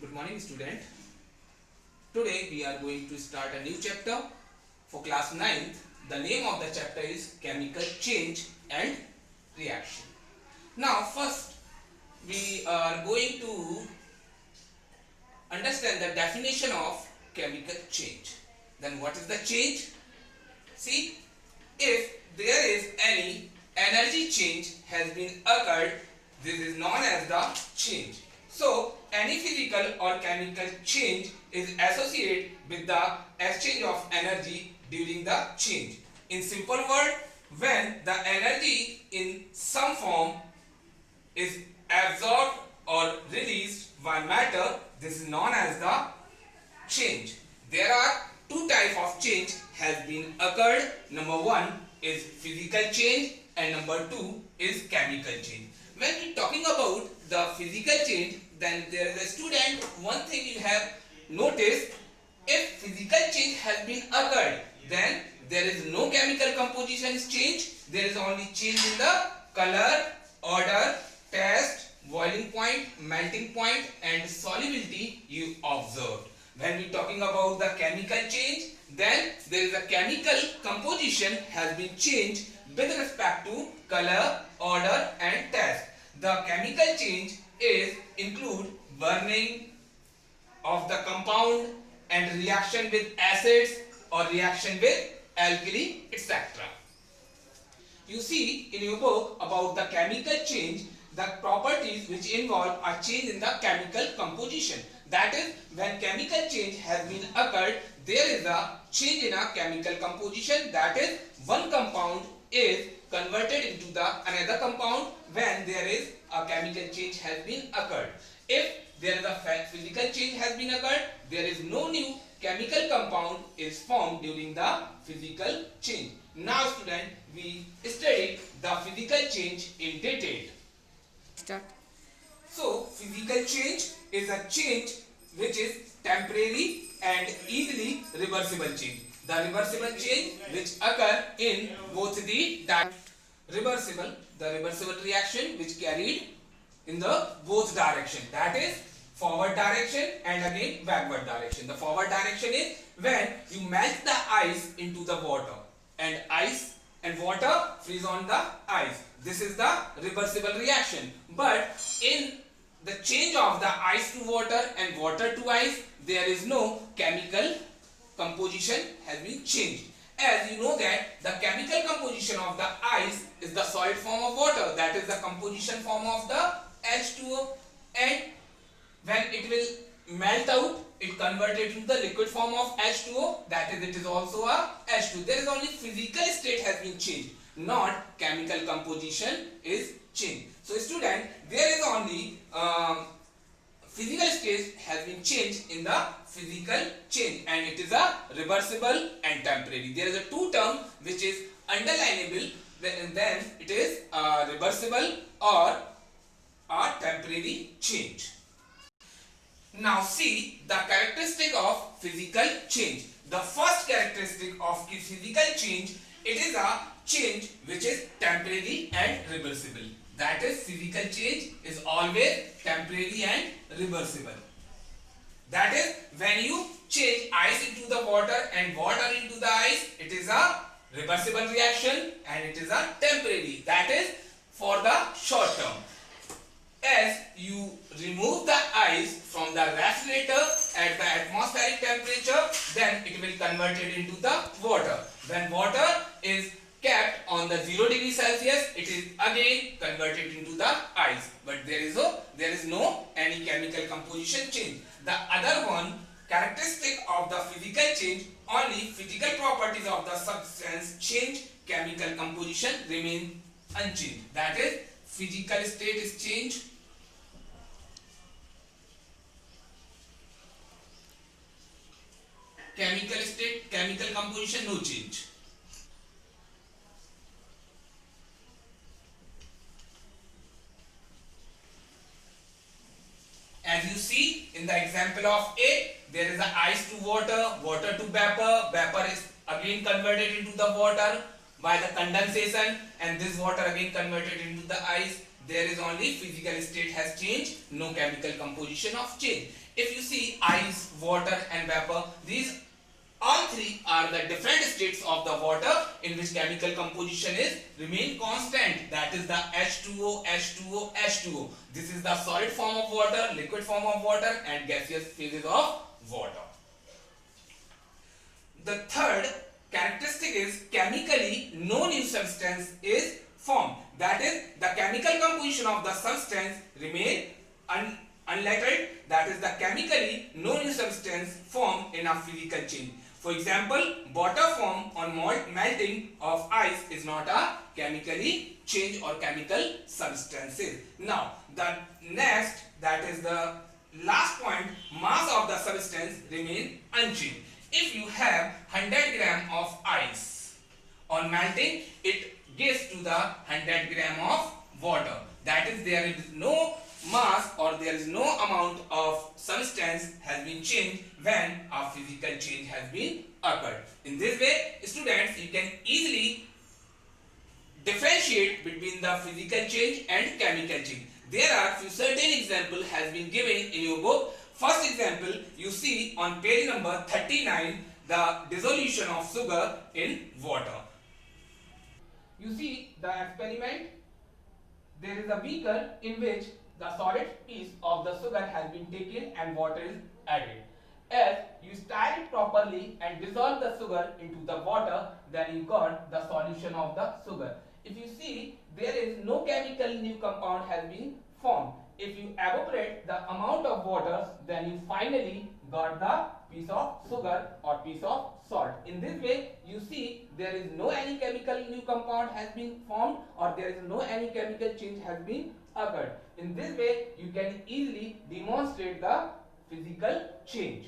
Good morning, student. Today we are going to start a new chapter for class 9th. The name of the chapter is Chemical Change and Reaction. Now first we are going to understand the definition of chemical change. Then what is the change? See, if there is any energy change has been occurred, this is known as the change. So any physical or chemical change is associated with the exchange of energy during the change. In simple word, when the energy in some form is absorbed or released by matter, this is known as the change. There are two types of change has been occurred. Number one is physical change and number two is chemical change. When we talking about the physical change, then there is a student, one thing you have noticed, if physical change has been occurred, then there is no chemical composition change, there is only change in the color, odor, taste, boiling point, melting point and solubility you observed. When we talking about the chemical change, then there is a chemical composition has been changed with respect to color, odor and taste. The chemical change is include burning of the compound and reaction with acids or reaction with alkali, etc. You see in your book about the chemical change, the properties which involve a change in the chemical composition. That is, when chemical change has been occurred, there is a change in a chemical composition. That is, one compound is converted into the another compound when there is a chemical change has been occurred. If there is a physical change has been occurred, there is no new chemical compound is formed during the physical change. Now student, we study the physical change in detail. Start. So physical change is a change which is temporary and easily reversible change. The reversible change which occur in both the reversible reaction which carried in the both direction, that is forward direction and again backward direction. The forward direction is when you melt the ice into the water and ice and water freeze on the ice. This is the reversible reaction. But in the change of the ice to water and water to ice, there is no chemical composition has been changed. As you know that the chemical composition of the ice is the solid form of water, that is the composition form of the H2O, and when it will melt out, it converted into the liquid form of H2O, that is it is also a H2. There is only physical state has been changed, not chemical composition is changed. So student, there is only physical state has been changed in the physical change and it is a reversible and temporary. There is a two term which is underlinable, then it is a reversible or a temporary change. Now see the characteristic of physical change. The first characteristic of physical change, it is a change which is temporary and reversible. That is, physical change is always temporary and reversible. That is, when you change ice into the water and water into the ice, it is a reversible reaction and it is a temporary. That is for the short term. As you remove the ice from the refrigerator at the atmospheric temperature, then it will convert it into the water. When water is kept on the 0 degree Celsius, it is again converted into the ice. But there is no any chemical composition change. The other one characteristic of the physical change, only physical properties of the substance change, chemical composition remain unchanged. That is, physical state is changed, chemical state, chemical composition no change. As you see in the example of A, there is a ice to water, water to vapor, vapor is again converted into the water by the condensation and this water again converted into the ice. there is only physical state has changed, no chemical composition of change. If you see ice, water and vapor, these all three are the different states of the water in which chemical composition is remain constant. That is the H2O, H2O, H2O. This is the solid form of water, liquid form of water and gaseous phases of water. The third characteristic is chemically no new substance is formed. That is, the chemical composition of the substance remain unaltered. That is, the chemically no new substance formed in a physical change. For example, water formed on melting of ice is not a chemically change or chemical substances. Now, the next, that is the last point, mass of the substance remain unchanged. If you have 100 gram of ice on melting, it gives to the 100 gram of water. That is, there is no mass or there is no amount of substance has been changed when a physical change has been occurred. In this way, students, you can easily differentiate between the physical change and chemical change. There are few certain examples has been given in your book. First example, you see on page number 39, the dissolution of sugar in water. You see the experiment. There is a beaker in which the solid piece of the sugar has been taken and water is added. As you stir it properly and dissolve the sugar into the water, then you got the solution of the sugar. If you see, there is no chemical new compound has been formed. If you evaporate the amount of water, then you finally got the piece of sugar or piece of salt. In this way, you see there is no any chemical new compound has been formed or there is no any chemical change has been occurred. In this way, you can easily demonstrate the physical change.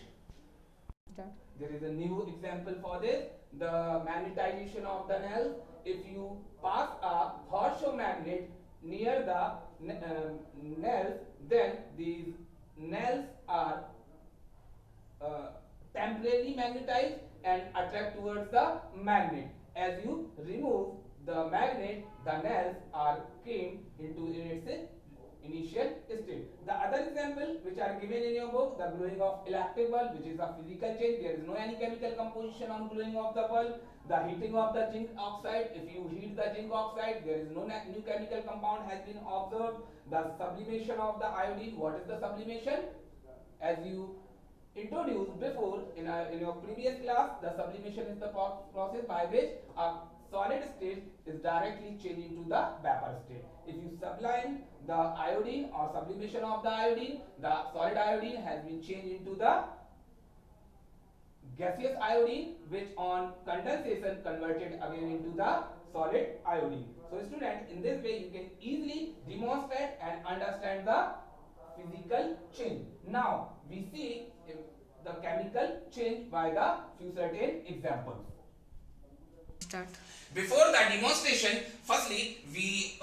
There is a new example for this, the magnetization of the nails. If you pass a horseshoe magnet near the nails, then these nails are temporarily magnetized and attract towards the magnet. As you remove the magnet, the nails are came into its initial state. The other example which are given in your book, the glowing of electric bulb, which is a physical change. There is no any chemical composition on glowing of the bulb. The heating of the zinc oxide, if you heat the zinc oxide, there is no new chemical compound has been observed. The sublimation of the iodine, what is the sublimation? As you introduced before in your previous class, the sublimation is the process by which a solid state is directly changed into the vapor state. If you sublime the iodine or sublimation of the iodine, the solid iodine has been changed into the gaseous iodine, which on condensation converted again into the solid iodine. So students, in this way you can easily demonstrate and understand the physical change. Now we see the chemical change by the few certain examples. Start. Before the demonstration, firstly we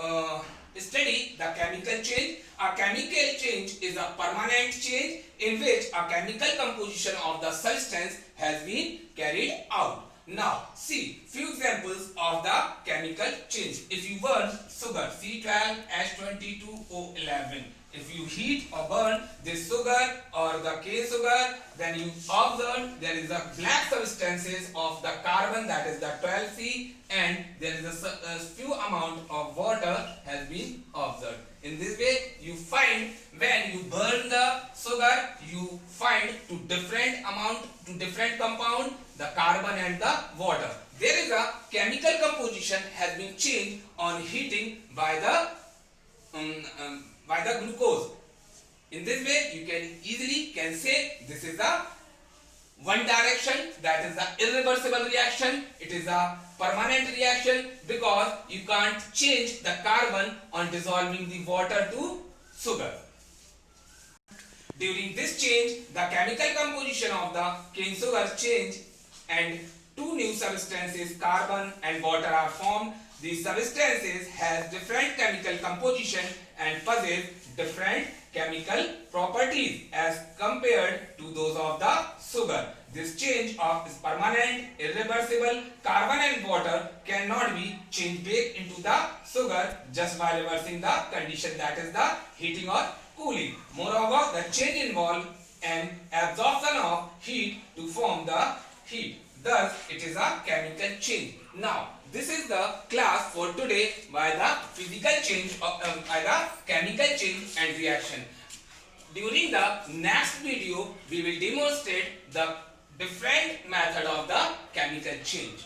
study the chemical change. A chemical change is a permanent change in which a chemical composition of the substance has been carried out. Now see few examples of the chemical change. If you burn sugar C12H22O11, if you heat or burn this sugar or the cane sugar, then you observe there is a black substances of the carbon, that is the 12C, and there is a few amount of water has been observed. In this way you find when you burn the sugar, you find to different amount, to different compound, the carbon and the water. There is a chemical composition has been changed on heating by the glucose. In this way you can easily say this is a one direction, that is the irreversible reaction. It is a permanent reaction because you can't change the carbon on dissolving the water to sugar. During this change, the chemical composition of the cane sugar change and two new substances, carbon and water, are formed. These substances has different chemical composition and possess different chemical properties as compared to those of the sugar. This change of is permanent, irreversible. Carbon and water cannot be changed back into the sugar just by reversing the condition, that is the heating or cooling. Moreover, the change involves an absorption of heat to form the heat. Thus, it is a chemical change. Now, this is the class for today by the physical change by the chemical change and reaction. During the next video, we will demonstrate the different method of the chemical change.